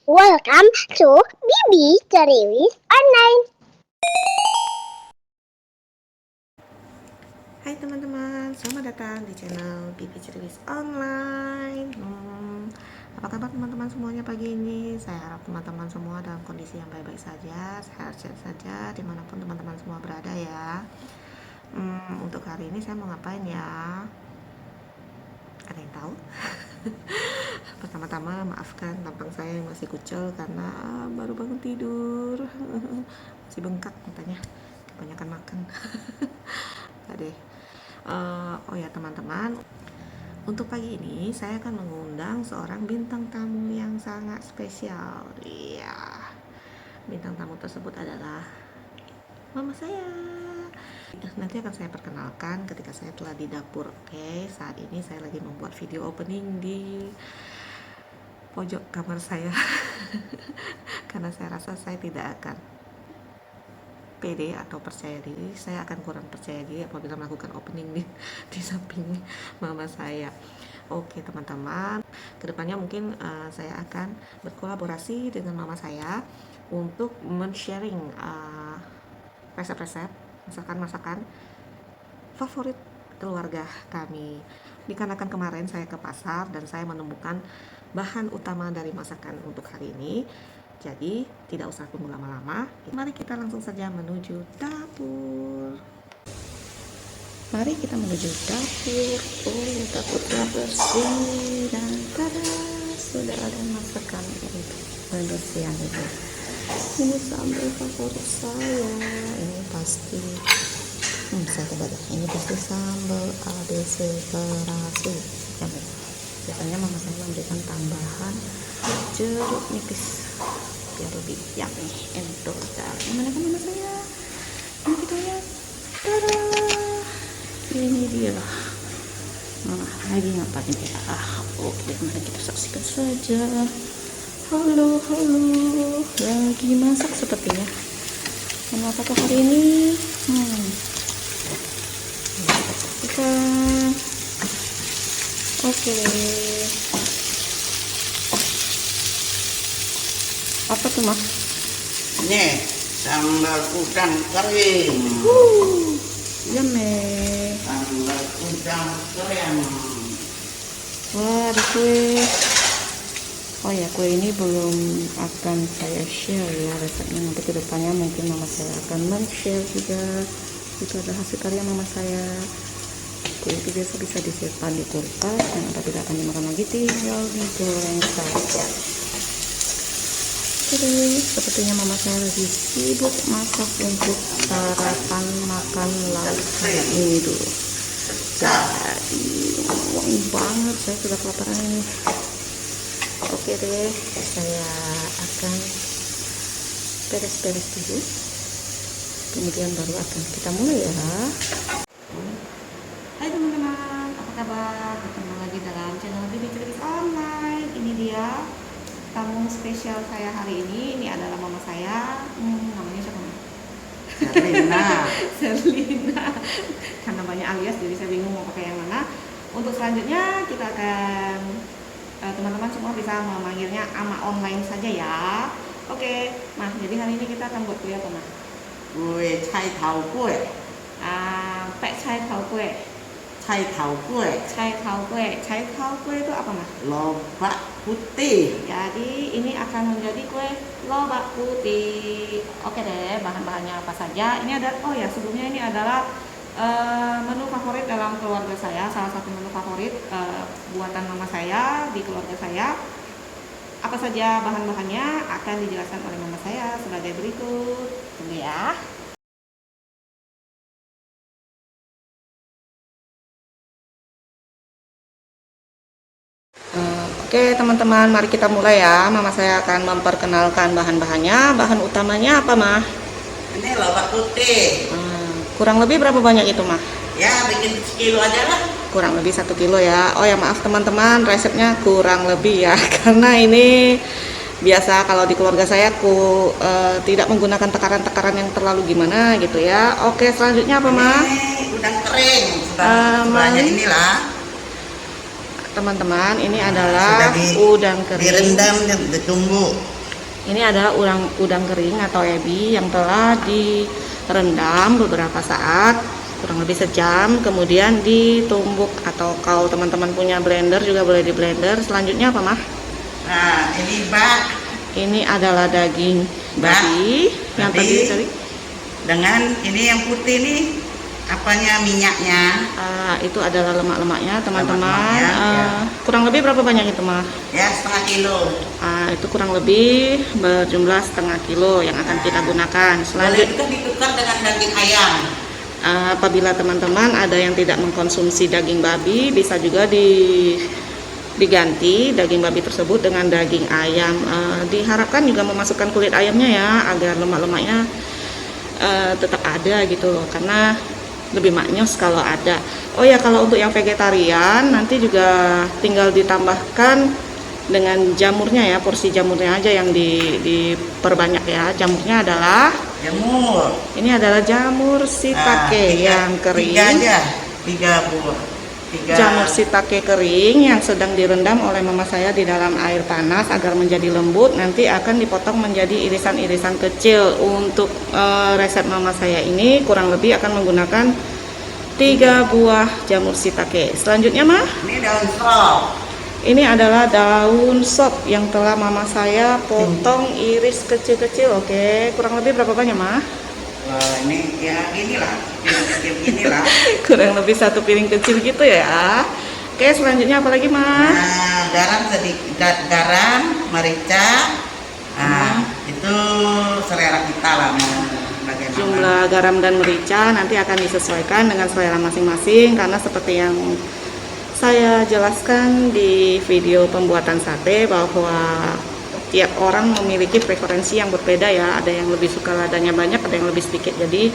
Welcome to Bibi Ceriwis Online. Hai teman-teman, selamat datang di channel Bibi Ceriwis Online. Apa kabar teman-teman semuanya pagi ini? Saya harap teman-teman semua dalam kondisi yang baik-baik saja, sehat-sehat saja, dimanapun teman-teman semua berada ya. Untuk hari ini saya mau ngapain ya? Ada yang tahu? Pertama-tama maafkan tampang saya yang masih kucel karena baru bangun tidur. Masih bengkak matanya, kebanyakan makan. Gak deh. Oh ya teman-teman, untuk pagi ini saya akan mengundang seorang bintang tamu yang sangat spesial. Iya, bintang tamu tersebut adalah mama saya. Nanti akan saya perkenalkan ketika saya telah di dapur. Oke, saat ini saya lagi membuat video opening di pojok kamar saya karena saya rasa saya tidak akan pede atau percaya diri. Saya akan kurang percaya diri apabila melakukan opening di samping mama saya. Oke teman-teman, kedepannya mungkin saya akan berkolaborasi dengan mama saya untuk men-sharing resep-resep masakan-masakan favorit keluarga kami. Dikarenakan kemarin saya ke pasar dan saya menemukan bahan utama dari masakan untuk hari ini, jadi tidak usah tunggu lama-lama. Mari kita langsung saja menuju dapur. Mari kita menuju dapur. Oh, dapurnya bersih dan tada, sudah ada masakan untuk pembersihan itu. Ini sambal favorit saya. Ini pasti saya coba deh. Ini pasti sambal ABC terasi. Biasanya mama saya memberikan tambahan jeruk nipis biar lebih yummy entok. Mana kan mama saya? Ini kita lihat. Tada! Ini dia. Mama lagi ngapain ya? Oke, mari kita saksikan saja. Halo, lagi masak sepertinya. Dan apakah hari ini? Kita oke. Apa tuh mas? Ini sambal udang kering. Yummy. Sambal udang kering. Wah, ada kue. Oh ya, kue ini belum akan saya share ya resepnya. Nanti kedepannya mungkin mama saya akan men-share juga. Itu adalah hasil karya mama saya. Kue itu biasa bisa disimpan di kulkas dan apabila akan dimakan lagi tinggal digoreng saja. Jadi sepertinya mama saya lagi sibuk masak untuk sarapan makan lauk ini dulu. Jadi wangi banget, saya sudah kelaparan ini. Oke deh, saya akan beres-beres dulu, kemudian baru akan kita mulai ya. Hai teman-teman, apa kabar? Ketemu lagi dalam channel Bibi Ceriwis Online. Ini dia tamu spesial saya hari ini. Ini adalah mama saya. Namanya siapa? Serina. Serlina. Karena banyak alias, jadi saya bingung mau pakai yang mana. Untuk selanjutnya kita akan teman-teman semua bisa memanggilnya ama online saja ya. Oke, nah jadi hari ini kita akan buat kue apa mah? Kue cai tau kue. Pek cai tau kue. Cai tau kue. Cai tau kue. Cai tau kue itu apa mah? Lobak putih. Jadi ini akan menjadi kue lobak putih. Oke deh, bahan-bahannya apa saja? Ini ada, oh ya sebelumnya ini adalah menu favorit dalam keluarga saya. Salah satu menu favorit buatan mama saya di keluarga saya. Apa saja bahan-bahannya akan dijelaskan oleh mama saya sebagai berikut. Tunggu ya. Oke teman-teman, mari kita mulai ya. Mama saya akan memperkenalkan bahan-bahannya. Bahan utamanya apa mah? Ini lobak putih. Kurang lebih berapa banyak itu mah? Ya bikin sekilo aja lah. Kurang lebih 1 kilo ya. Oh ya maaf teman-teman, resepnya kurang lebih ya. Karena ini biasa kalau di keluarga saya tidak menggunakan takaran-takaran yang terlalu gimana gitu ya. Oke, selanjutnya apa mah? Ini udang kering. Sebelahnya inilah. Teman-teman, ini adalah udang kering. Direndam, ditunggu Ini adalah udang kering atau ebi yang telah direndam beberapa saat, kurang lebih sejam, kemudian ditumbuk, atau kalau teman-teman punya blender juga boleh di blender. Selanjutnya apa, Mah? Nah, ini bak Ini adalah daging babi yang tadi dengan ini yang putih nih, apanya, minyaknya. itu adalah lemak-lemaknya, teman-teman. Lemak-lemaknya, ya. Kurang lebih berapa banyak itu, Mah? Ya, setengah kilo. Itu kurang lebih berjumlah setengah kilo yang akan kita gunakan. Boleh Selanjutnya, juga ditukar dengan daging ayam. apabila teman-teman ada yang tidak mengkonsumsi daging babi, bisa juga diganti daging babi tersebut dengan daging ayam. Diharapkan juga memasukkan kulit ayamnya ya, agar lemak-lemaknya tetap ada gitu loh, karena lebih maknyos kalau ada. Oh ya, kalau untuk yang vegetarian nanti juga tinggal ditambahkan dengan jamurnya ya, porsi jamurnya aja yang diperbanyak ya. Jamurnya adalah Jamur. ini adalah jamur shiitake yang kering. 3 aja, 3 buah. 3. Jamur shiitake kering yang sedang direndam oleh mama saya di dalam air panas agar menjadi lembut. Nanti akan dipotong menjadi irisan-irisan kecil. Untuk resep mama saya ini kurang lebih akan menggunakan 3 buah jamur shiitake. Selanjutnya, Mah, Ini daun sop. ini adalah daun sop yang telah mama saya potong iris kecil-kecil. Oke, kurang lebih berapa banyak, Mah? Ini ya inilah, kecil inilah. Kurang lebih 1 piring kecil gitu ya. Oke, selanjutnya apa lagi, Mah? Nah, garam sedikit, garam, merica. Itu selera kita lah, mau bagaimana. Jumlah garam dan merica nanti akan disesuaikan dengan selera masing-masing, karena seperti yang saya jelaskan di video pembuatan sate bahwa tiap orang memiliki preferensi yang berbeda ya. Ada yang lebih suka ladanya banyak, ada yang lebih sedikit. Jadi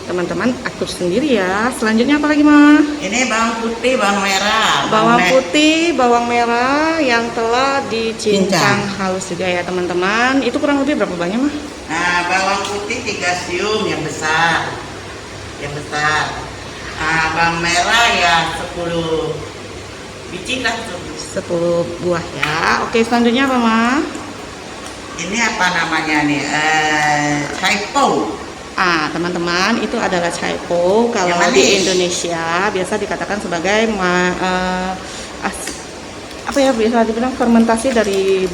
teman-teman atur sendiri ya. Selanjutnya apa lagi, Mah? Ini bawang putih, bawang merah. Bawang putih, bawang merah yang telah dicincang halus juga ya teman-teman. Itu kurang lebih berapa banyak, Mah? Nah, bawang putih 3 siung yang besar. Yang besar. Bawang merah ya 10 biji lah. 10 buah ya. Oke, selanjutnya apa, Mah? Ini apa namanya nih? Caipo. Teman-teman, itu adalah caipo. Kalau Yang di manis. Indonesia biasa dikatakan sebagai apa ya, biasa dibilang fermentasi dari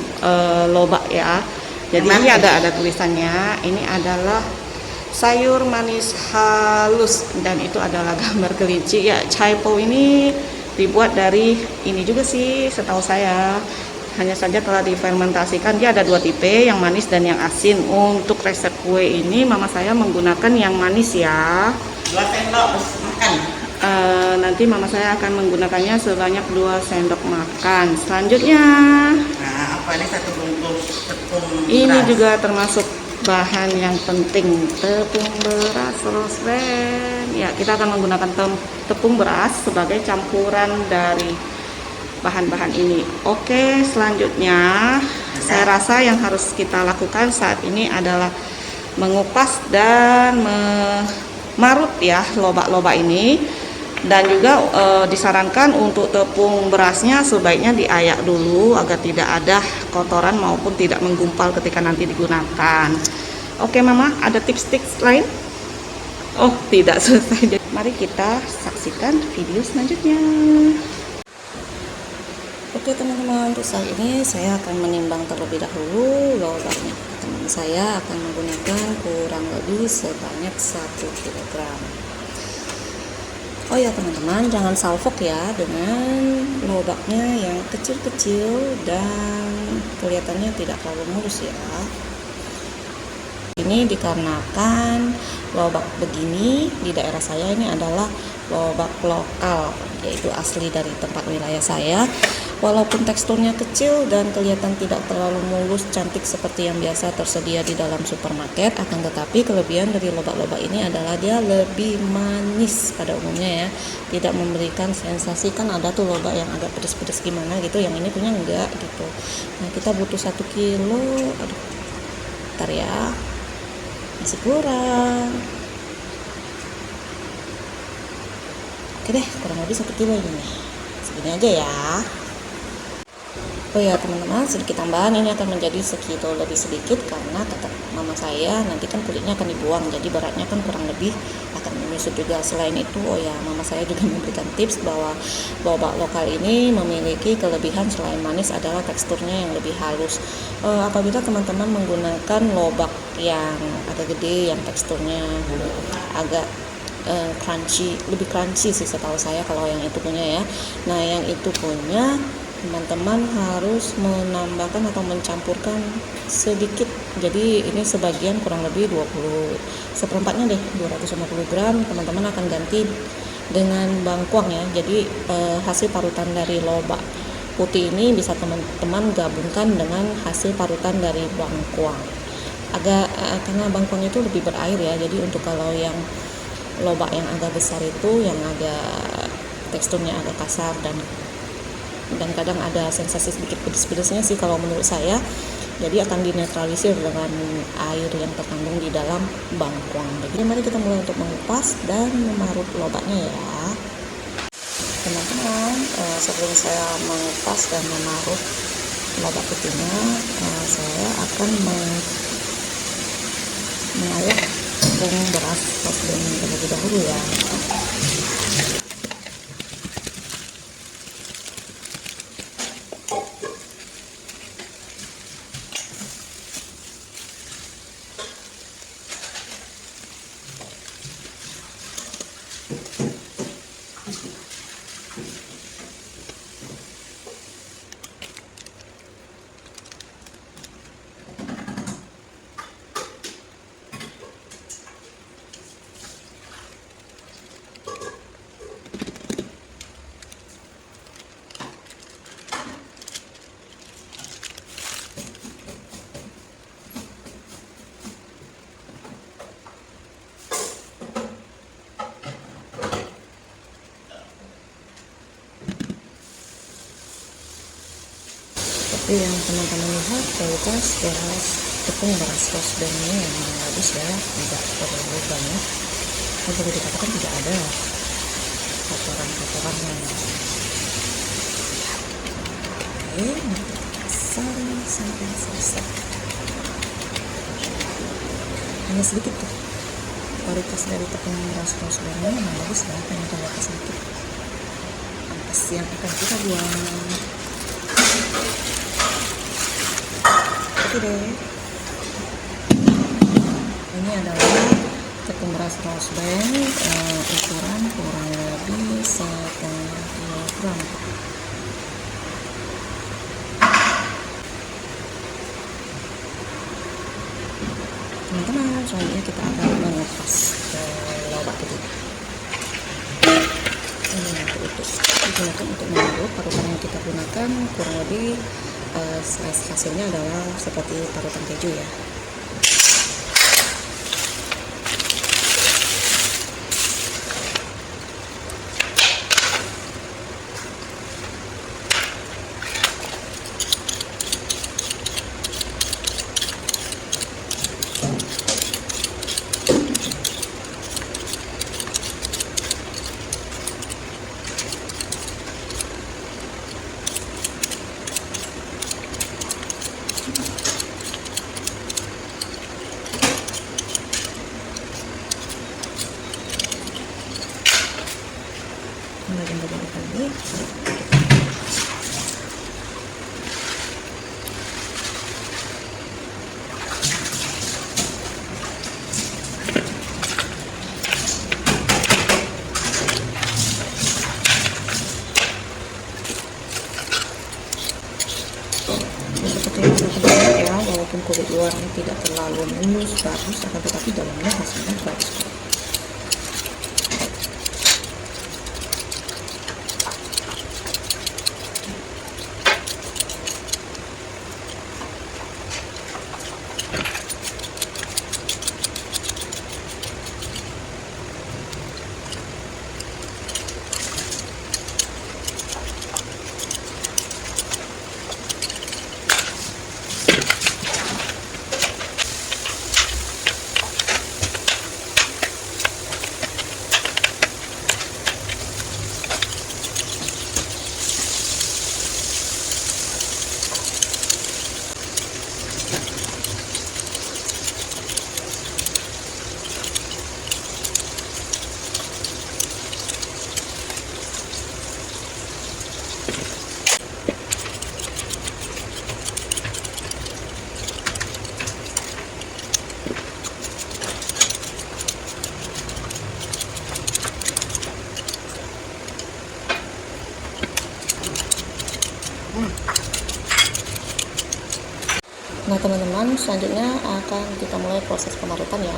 lobak ya. Jadi Yang ini manis. ada tulisannya. Ini adalah sayur manis halus dan itu adalah gambar kelinci ya. Caipo ini dibuat dari ini juga sih, setahu saya. Hanya saja telah difermentasikan. Dia ada 2 tipe, yang manis dan yang asin. Untuk resep kue ini mama saya menggunakan yang manis ya. 2 sendok makan. Nanti mama saya akan menggunakannya sebanyak 2 sendok makan. Selanjutnya, Nah, apa ini 1 bungkus tepung ini beras. juga termasuk bahan yang penting, tepung beras Rosren. Ya, kita akan menggunakan tepung beras sebagai campuran dari bahan-bahan ini. Oke, selanjutnya saya rasa yang harus kita lakukan saat ini adalah mengupas dan memarut ya lobak-lobak ini. Dan juga disarankan untuk tepung berasnya sebaiknya diayak dulu agar tidak ada kotoran maupun tidak menggumpal ketika nanti digunakan. Oke, Mama, ada tips-tips lain? Oh, tidak selesai. Mari kita saksikan video selanjutnya. Oke teman-teman, untuk saat ini saya akan menimbang terlebih dahulu lobaknya. Teman saya akan menggunakan kurang lebih sebanyak 1 kg. Oh ya teman-teman, jangan salfok ya dengan lobaknya yang kecil-kecil dan kelihatannya tidak terlalu mulus ya. Ini dikarenakan lobak begini di daerah saya ini adalah lobak lokal, yaitu asli dari tempat wilayah saya. Walaupun teksturnya kecil dan kelihatan tidak terlalu mulus cantik seperti yang biasa tersedia di dalam supermarket, akan tetapi kelebihan dari lobak-lobak ini adalah dia lebih manis pada umumnya ya. Tidak memberikan sensasi, kan ada tuh lobak yang agak pedes-pedes gimana gitu, yang ini punya enggak gitu. Nah, kita butuh 1 kilo. Aduh, bentar ya, masih kurang. Oke deh, kurang lebih 1 kilo ini nih. Segini aja ya. Oh ya teman-teman, sedikit tambahan, ini akan menjadi sekilo lebih sedikit karena kata mama saya nanti kan kulitnya akan dibuang, jadi beratnya kan kurang lebih akan menyusut juga. Selain itu, oh ya, mama saya juga memberikan tips bahwa bobak lokal ini memiliki kelebihan selain manis adalah teksturnya yang lebih halus. Apabila teman-teman menggunakan lobak yang agak gede, yang teksturnya agak crunchy, lebih crunchy sih setahu saya kalau yang itu punya ya. Nah yang itu punya teman-teman harus menambahkan atau mencampurkan sedikit, jadi ini sebagian kurang lebih 1/4 deh, 250 gram. Teman-teman akan ganti dengan bangkuang ya, jadi hasil parutan dari lobak putih ini bisa teman-teman gabungkan dengan hasil parutan dari bangkuang. Karena bangkuang itu lebih berair ya, jadi untuk kalau yang lobak yang agak besar itu yang agak teksturnya agak kasar dan kadang ada sensasi sedikit pedes-pedesnya sih kalau menurut saya, jadi akan dinetralisir dengan air yang terkandung di dalam bangkuang. Jadi mari kita mulai untuk mengupas dan memarut lobaknya ya teman-teman. Sebelum saya mengupas dan memarut lobak putihnya, saya akan mengayak tepung beras rose terlebih dahulu ya. Seperti yang teman-teman lihat, kualitas tepung beras rose ini yang bagus ya, tidak terlalu banyak, dan boleh dikatakan tidak ada kotoran-kotorannya. Oke, saring sampai selesai. Hanya sedikit tuh kualitas dari tepung beras rose ini memang bagus ya, hanya kualitas sedikit. Ampas yang akan kita buang. Oke deh, ini adalah tepung beras rose ukuran kurang lebih 1/2 kilogram. Teman-teman, selanjutnya kita akan mengupas lobak itu. Ini nanti utuh digunakan untuk mengarut. Parutan yang kita gunakan kurang lebih hasilnya adalah seperti parutan keju ya. Bagian-bagian tadi seperti ya, walaupun kulit luarnya tidak terlalu mulus bagus, akan tetapi dalamnya hasilnya bagus. Nah teman-teman, selanjutnya akan kita mulai proses pemarutan ya.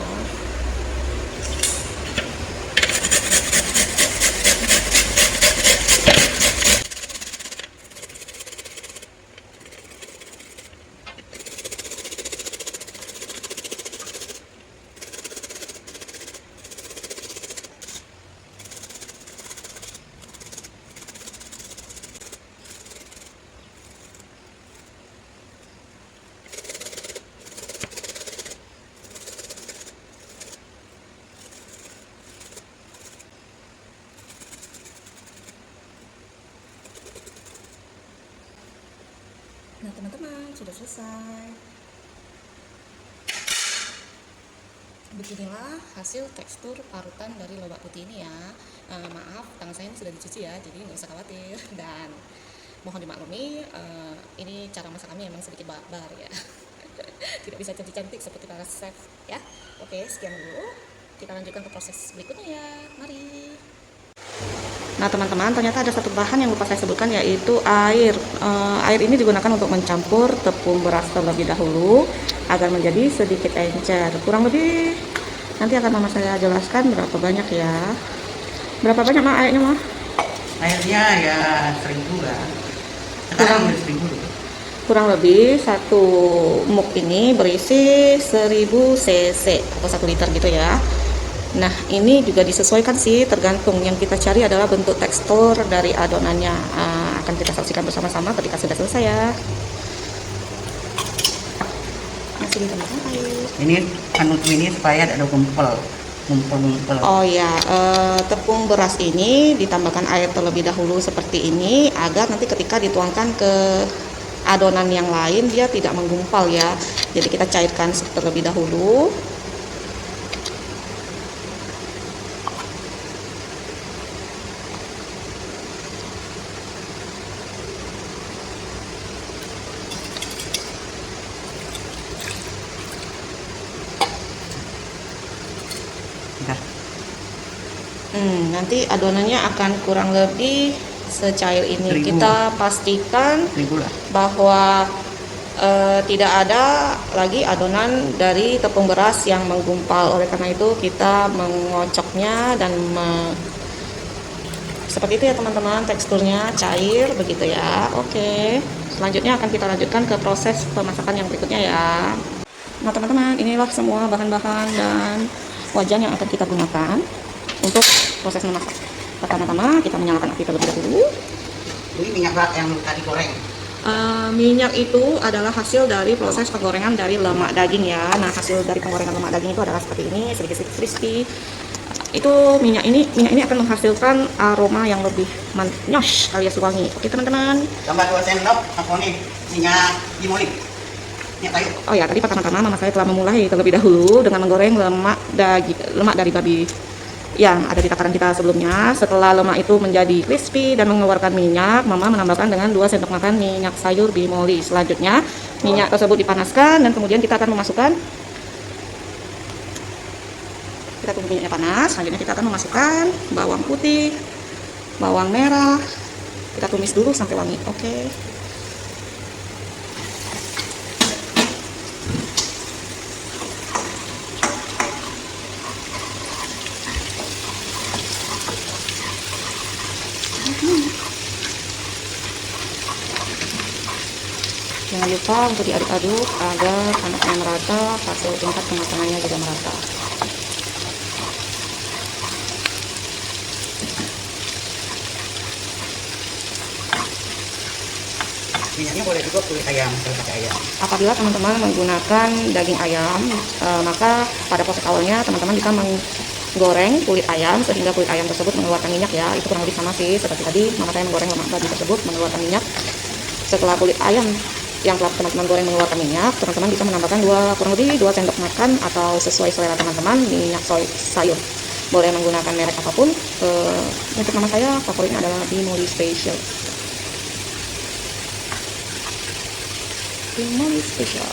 Nah teman-teman, sudah selesai. Beginilah hasil tekstur parutan dari lobak putih ini ya. Maaf, tangan saya ini sudah dicuci ya, jadi nggak usah khawatir. Dan mohon dimaklumi, ini cara masak kami memang sedikit barbar ya. Tidak bisa cantik-cantik seperti para chef ya. Oke, sekian dulu. Kita lanjutkan ke proses berikutnya ya. Mari. Nah teman-teman, ternyata ada satu bahan yang lupa saya sebutkan, yaitu air. Air ini digunakan untuk mencampur tepung beras terlebih dahulu agar menjadi sedikit encer. Kurang lebih nanti akan mama saya jelaskan berapa banyak ya. Berapa banyak mah airnya mah? Airnya ya 1000 lah. Sekarang udah 1000 loh. Kurang lebih satu mug ini berisi 1000 cc atau 1 liter gitu ya. Nah ini juga disesuaikan sih, tergantung. Yang kita cari adalah bentuk tekstur dari adonannya. Akan kita saksikan bersama-sama ketika sudah selesai ya. Masih ditambahkan air. Ini ini supaya ada ngumpul. Oh ya, tepung beras ini ditambahkan air terlebih dahulu seperti ini, agar nanti ketika dituangkan ke adonan yang lain dia tidak menggumpal ya. Jadi kita cairkan terlebih dahulu. Nanti adonannya akan kurang lebih secair ini. 1000. Kita pastikan 1000 lah. bahwa tidak ada lagi adonan dari tepung beras yang menggumpal. Oleh karena itu kita mengocoknya dan seperti itu ya teman-teman, teksturnya cair begitu ya. Oke, selanjutnya akan kita lanjutkan ke proses pemasakan yang berikutnya ya. Nah teman-teman, inilah semua bahan-bahan dan wajan yang akan kita gunakan untuk proses memasak. Pertama-tama kita menyalakan api terlebih dahulu. Ini minyak yang tadi goreng. Minyak itu adalah hasil dari proses penggorengan dari lemak daging ya. Nah hasil dari penggorengan lemak daging itu adalah seperti ini, sedikit-sedikit crispy. Itu minyak ini akan menghasilkan aroma yang lebih manyos alias wangi. Oke teman-teman. Tambah 2 sendok apa nih? Minyak dimoli. Minyak kayu. Oh ya, tadi pertama-tama mama saya telah memulai terlebih dahulu dengan menggoreng lemak dari babi yang ada di takaran kita sebelumnya. Setelah lemak itu menjadi crispy dan mengeluarkan minyak, mama menambahkan dengan 2 sendok makan minyak sayur bimoli. Selanjutnya minyak tersebut dipanaskan dan kemudian kita akan memasukkan, kita tunggu minyaknya panas. Selanjutnya kita akan memasukkan bawang putih, bawang merah, kita tumis dulu sampai wangi. Oke. Jangan lupa untuk diaduk-aduk agar panasnya merata, hasil tingkat kematangannya juga merata. Minyaknya boleh juga kulit ayam, kalau pakai ayam. Apabila teman-teman menggunakan daging ayam, maka pada proses awalnya teman-teman bisa menggoreng kulit ayam sehingga kulit ayam tersebut mengeluarkan minyak ya. Itu kurang lebih sama sih seperti tadi mama saya menggoreng lemak babi tersebut mengeluarkan minyak. Setelah kulit ayam yang telah teman-teman goreng mengeluarkan minyak, teman-teman bisa menambahkan kurang lebih 2 sendok makan atau sesuai selera teman-teman minyak sayur. Boleh menggunakan merek apapun. Untuk nama saya favoritnya adalah Bimoli Special. Bimoli Special.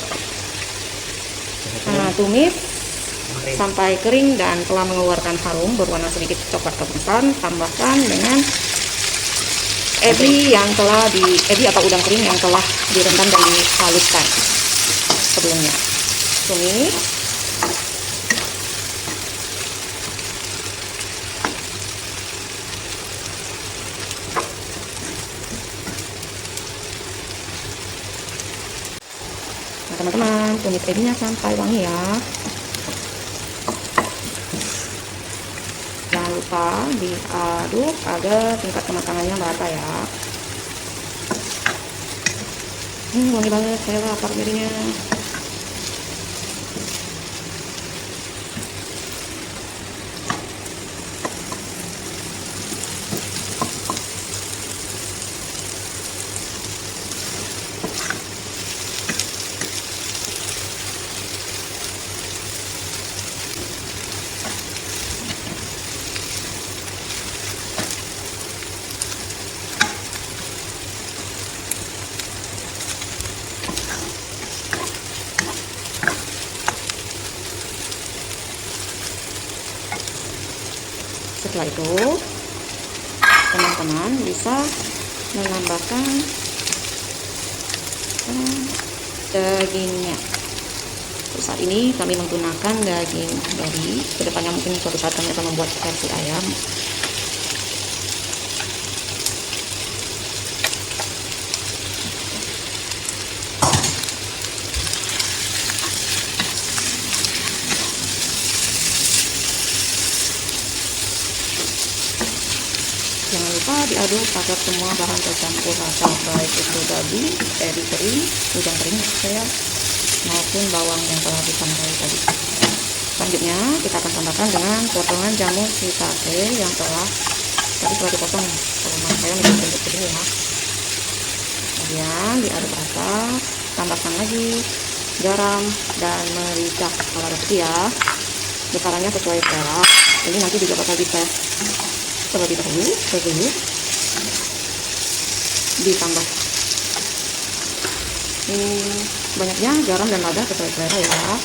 Nah, tumis sampai kering dan telah mengeluarkan harum berwarna sedikit coklat keemasan. Tambahkan dengan ebi atau udang kering yang telah direndam dan dihaluskan sebelumnya. Tumis. Nah teman-teman, tumis ebinya sampai wangi ya. Jangan lupa diaduk agar tingkat kematangannya merata ya. Wangi banget, saya lapar jadinya. Setelah itu teman-teman bisa menambahkan dagingnya. Untuk saat ini kami menggunakan daging babi. Kedepannya mungkin suatu saat kami akan membuat versi ayam. Jangan lupa diaduk agar semua bahan tercampur rata, baik itu daging, ebi kering, udang kering saya, maupun bawang yang telah ditambah tadi. Selanjutnya kita akan tambahkan dengan potongan jamur shiitake yang telah dipotong. Kalau saya menjadi begini ya. Kemudian diaduk rata, tambahkan lagi garam dan merica kalau rezeki ya. Besarannya sesuai selera. Ini nanti juga bakal dites terlebih dahulu sebelum ditambah. Banyaknya garam dan lada sesuai selera ya,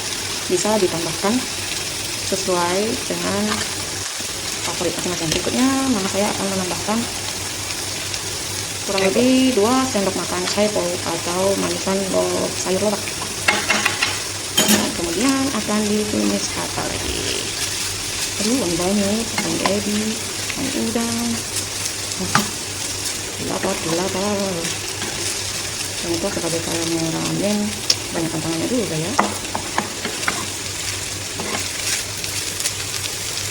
bisa ditambahkan sesuai dengan favorit masing-masing. Berikutnya mama saya akan menambahkan kurang lebih 2 sendok makan saipol atau manisan sayur lobak. Dan kemudian akan ditumis rata lagi. Wangi banget, wangi ebi, wangi udang, lapar. Ternyata sebagai kalian ramen banyak tantangannya juga ya.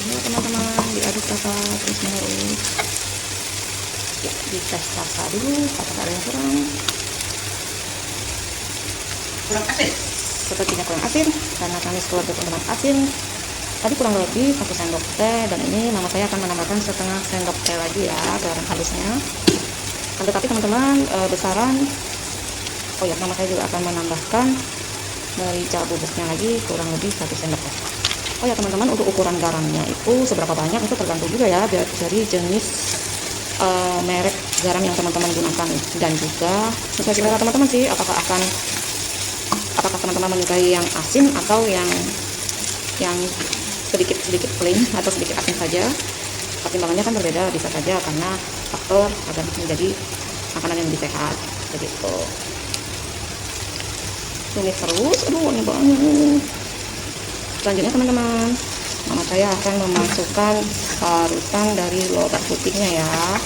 Ya teman-teman, diaduk rata terus menerus. Ya, dites rasa dulu apakah ada yang kurang. Kurang asin. Sepertinya kurang asin karena kami keluarga teman asin. Tadi kurang lebih 1 sendok teh, dan ini mama saya akan menambahkan setengah sendok teh lagi ya garam halusnya. Tetapi teman-teman besaran, oh ya, mama saya juga akan menambahkan merica bubuknya lagi kurang lebih 1 sendok teh. Oh ya teman-teman, untuk ukuran garamnya itu seberapa banyak itu tergantung juga ya dari jenis merek garam yang teman-teman gunakan, dan juga sesuai selera teman-teman sih, apakah teman-teman menyukai yang asin atau yang sedikit plain atau sedikit asin saja. Pertimbangannya kan berbeda, bisa saja karena faktor agar menjadi makanan yang lebih sehat begitu. Tumis terus, wangi banget. Selanjutnya teman-teman, mama saya akan memasukkan parutan dari lobak putihnya ya.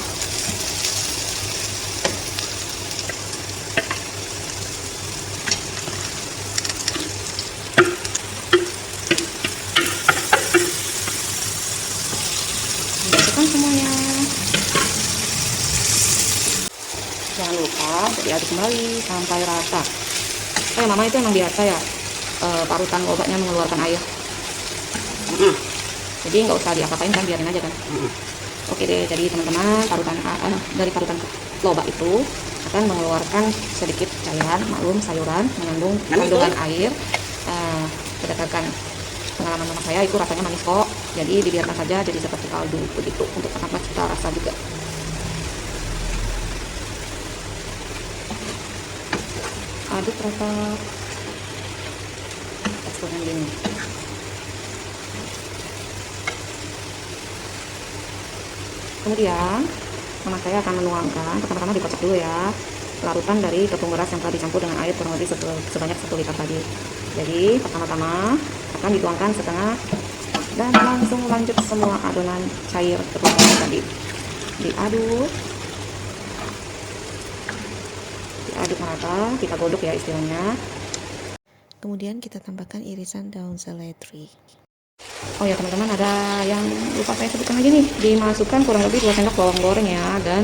Semuanya, jangan lupa diaduk kembali sampai rata. Mama itu emang biasa ya, parutan lobaknya mengeluarkan air. Jadi nggak usah diapa-apain kan, biarin aja kan. Oke deh, jadi teman-teman, dari parutan lobak itu akan mengeluarkan sedikit cairan. Maklum sayuran mengandung kandungan air. Berdasarkan pengalaman mama saya itu rasanya manis kok, jadi dibiarkan saja jadi seperti kaldu begitu untuk menambah cita rasa juga. Aduk rata teksturnya gini. Kemudian mama saya akan menuangkan, pertama-tama dikocok dulu ya, larutan dari tepung beras yang telah dicampur dengan air kurang lebih sebanyak 1 liter tadi. Jadi pertama-tama akan dituangkan setengah dan langsung lanjut semua adonan cair tepung beras tadi. Diaduk merata, kita godok ya istilahnya. Kemudian kita tambahkan irisan daun seledri. Oh ya teman-teman, ada yang lupa saya sebutkan lagi nih. Dimasukkan kurang lebih 2 sendok bawang goreng ya, dan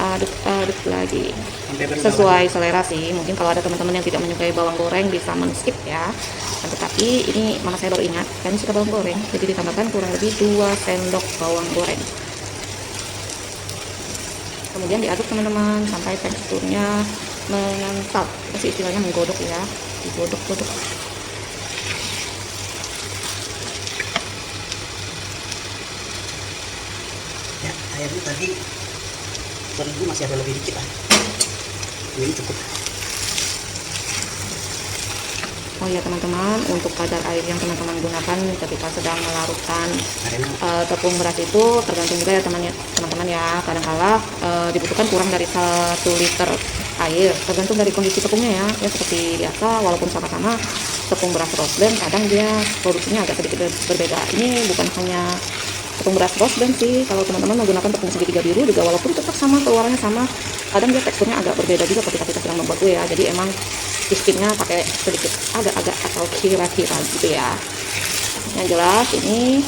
aduk lagi sesuai selera sih. Mungkin kalau ada teman-teman yang tidak menyukai bawang goreng bisa men-skip ya. Tetapi ini mama saya baru ingat, kami suka bawang goreng, jadi ditambahkan kurang lebih 2 sendok bawang goreng. Kemudian diaduk teman-teman sampai teksturnya mengental, masih istilahnya menggodok ya, digodok-godok. Ya, airnya tadi terigu masih ada lebih dikit lah. Ini cukup. Oh ya teman-teman, untuk kadar air yang teman-teman gunakan ketika sedang melarutkan tepung beras itu tergantung juga ya teman-teman ya. Kadang-kala dibutuhkan kurang dari 1 liter air, tergantung dari kondisi tepungnya ya. Ya seperti biasa, walaupun sama-sama tepung beras rose blend, kadang dia produksinya agak sedikit berbeda. Ini bukan hanya tepung beras rose blend sih, kalau teman-teman menggunakan tepung segitiga biru juga walaupun tetap sama, keluarannya sama, kadang dia teksturnya agak berbeda juga ketika kita sedang membuat kue ya. Jadi emang sistemnya pakai sedikit agak-agak atau kira-kira gitu ya. Yang jelas ini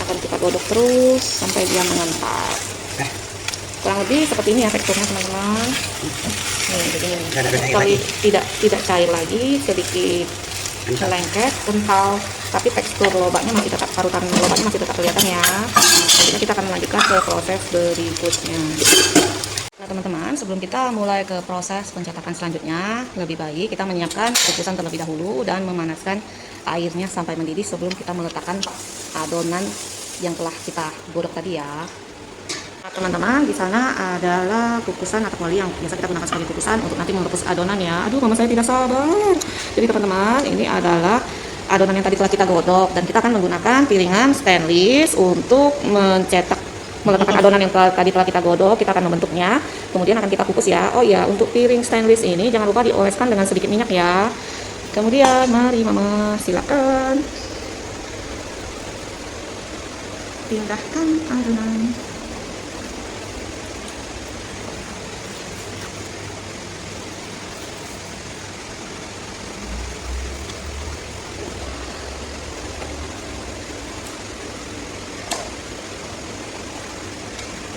akan kita godok terus sampai dia mengental. Kurang lebih seperti ini ya teksturnya teman-teman. Nih begini, sekali tidak cair lagi, sedikit lengket, kental, tapi tekstur lobaknya masih tetap, parutan lobaknya masih tetap kelihatan ya. Selanjutnya kita akan melanjutkan ke proses berikutnya. Nah teman-teman, sebelum kita mulai ke proses pencetakan selanjutnya, lebih baik kita menyiapkan kukusan terlebih dahulu dan memanaskan airnya sampai mendidih sebelum kita meletakkan adonan yang telah kita godok tadi ya. Nah teman-teman, di sana adalah kukusan atau moli yang biasa kita gunakan sebagai kukusan untuk nanti merebus adonan ya. Aduh, mama saya tidak sabar. Jadi teman-teman, ini adalah adonan yang tadi telah kita godok dan kita akan menggunakan piringan stainless untuk meletakkan adonan yang tadi telah kita godok. Kita akan membentuknya, kemudian akan kita kukus ya. Oh ya, untuk piring stainless ini jangan lupa dioleskan dengan sedikit minyak ya. Kemudian mari mama silakan pindahkan adonan.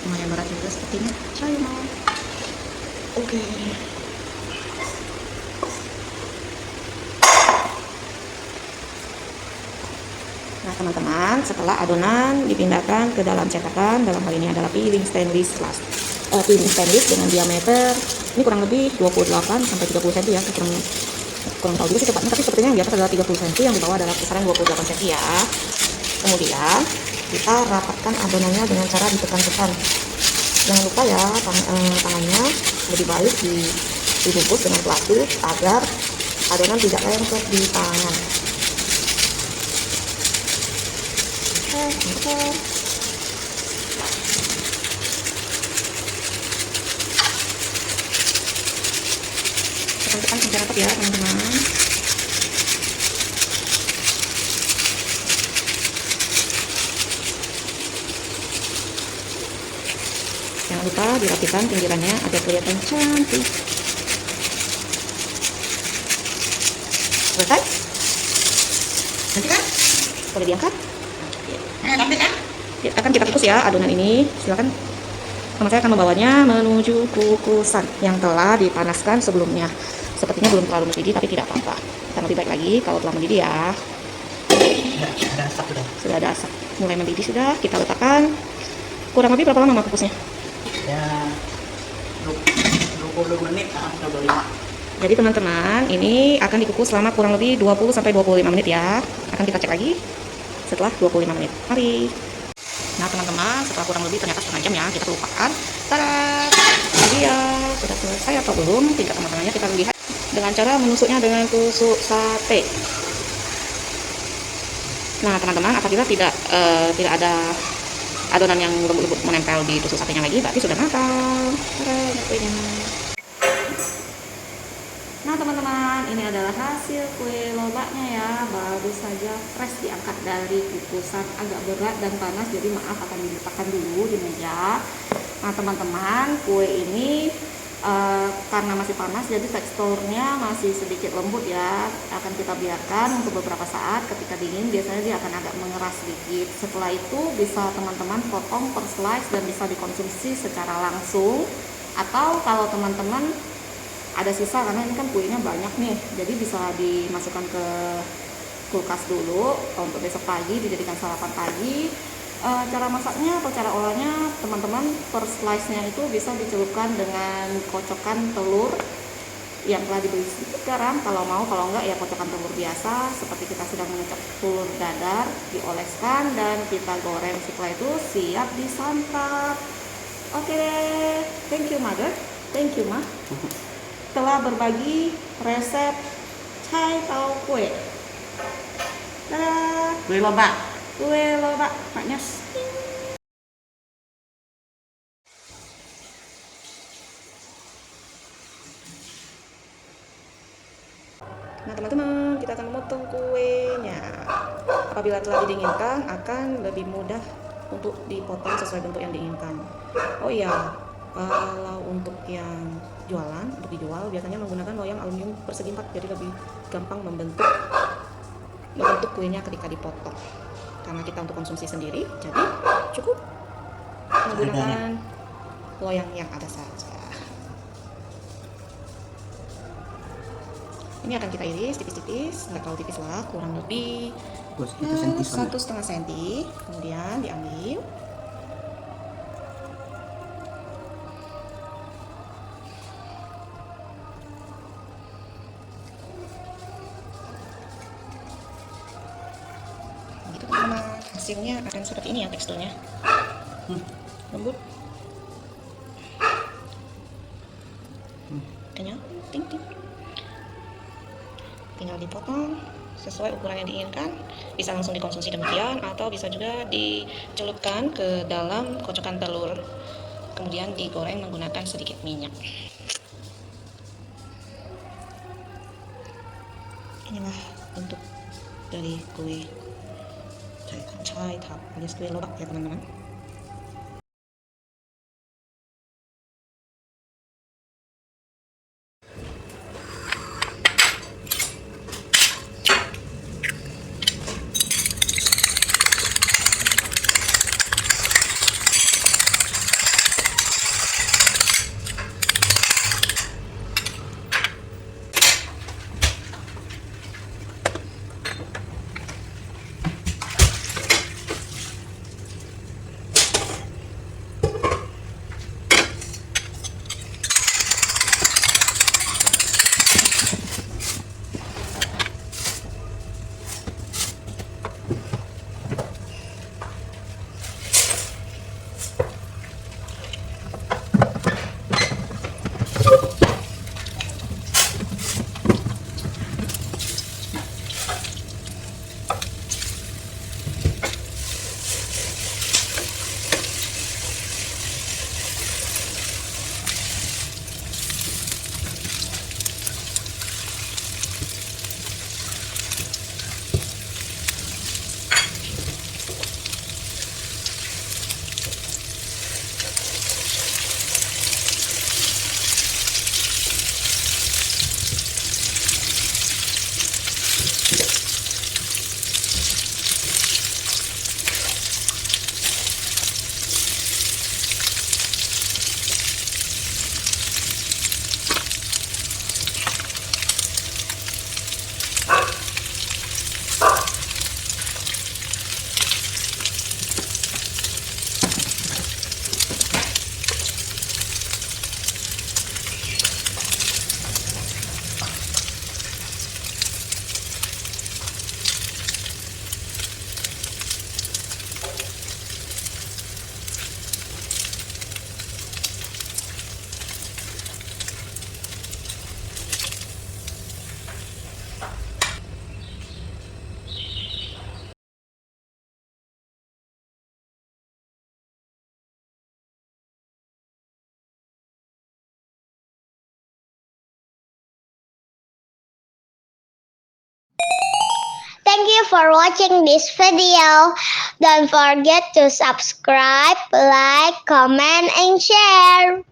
Lumayan berat juga sepertinya. Ayo mau. Oke. Nah teman-teman, setelah adonan dipindahkan ke dalam cetakan, dalam hal ini adalah piring stainless dengan diameter ini kurang lebih 28 sampai 30 cm ya, kurang tahu juga sih tepatnya, tapi sepertinya yang di atas adalah 30 cm, yang di bawah adalah kisaran 28 cm ya. Kemudian kita rapatkan adonannya dengan cara ditekan-tekan. Jangan lupa ya, tangannya lebih baik dibungkus dengan plastik agar adonan tidak lengket di tangan. Tekan-tekan sampai rapat ya teman-teman. Jangan lupa dirapikan pinggirannya agar kelihatan cantik. Selesai? Nanti kan? Boleh diangkat? Nanti kan? Ya, akan kita kukus ya adonan ini. Silakan. Mama saya akan membawanya menuju kukusan yang telah dipanaskan sebelumnya. Sepertinya belum terlalu mendidih, tapi tidak apa-apa. Akan lebih baik lagi kalau telah mendidih ya. Ada asap sudah. Sudah ada asap, mulai mendidih sudah. Kita letakkan. Kurang lebih berapa lama kukusnya? Ya 20 menit atau 25. Jadi teman-teman, ini akan dikukus selama kurang lebih 20 sampai 25 menit ya. Akan kita cek lagi setelah 25 menit. Mari. Nah teman-teman, setelah kurang lebih ternyata setengah jam ya, kita lupakan. Tada! Ini dia sudah selesai atau belum? Tingkat teman-temannya kita lihat dengan cara menusuknya dengan tusuk sate. Nah teman-teman, apabila tidak ada adonan yang lembut-lembut menempel di tusuk satenya lagi, berarti sudah matang. Tada, kuenya. Nah teman-teman, ini adalah hasil kue lobaknya ya, baru saja fresh diangkat dari kukusan, agak berat dan panas, jadi maaf akan diletakkan dulu di meja. Nah teman-teman, kue ini karena masih panas, jadi teksturnya masih sedikit lembut ya. Akan kita biarkan untuk beberapa saat. Ketika dingin biasanya dia akan agak mengeras sedikit. Setelah itu bisa teman-teman potong per slice dan bisa dikonsumsi secara langsung. Atau kalau teman-teman ada sisa, karena ini kan kuenya banyak nih, jadi bisa dimasukkan ke kulkas dulu untuk besok pagi dijadikan sarapan pagi. Cara masaknya atau cara olahnya teman-teman, per slice nya itu bisa dicelupkan dengan kocokan telur yang telah diberi sedikit garam kalau mau, kalau enggak ya kocokan telur biasa seperti kita sedang mengecek telur dadar, dioleskan dan kita goreng. Setelah itu siap disantap. Oke, thank you mother, thank you ma, telah berbagi resep cai tau kue. Dadah. Kue lobak. Kue lobak Pak Nyos. Nah teman-teman, kita akan memotong kuenya. Apabila telah didinginkan akan lebih mudah untuk dipotong sesuai bentuk yang diinginkan. Oh iya, kalau untuk yang jualan, untuk dijual biasanya menggunakan loyang aluminium persegi 4, jadi lebih gampang membentuk kuenya ketika dipotong. Karena kita untuk konsumsi sendiri, jadi cukup menggunakan loyang yang ada saja. Ini akan kita iris tipis-tipis, nggak terlalu tipis lah, kurang lebih 1,5 cm. Kemudian diambil. Gitu teman-teman, hasilnya akan seperti ini ya teksturnya. Lembut. Kenyal, ting-ting. Tinggal dipotong sesuai ukuran yang diinginkan, bisa langsung dikonsumsi demikian atau bisa juga dicelupkan ke dalam kocokan telur kemudian digoreng menggunakan sedikit minyak. Inilah bentuk dari kue cai tau alias kue lobak ya teman-teman. Thank you for watching this video. Don't forget to subscribe, like, comment, and share.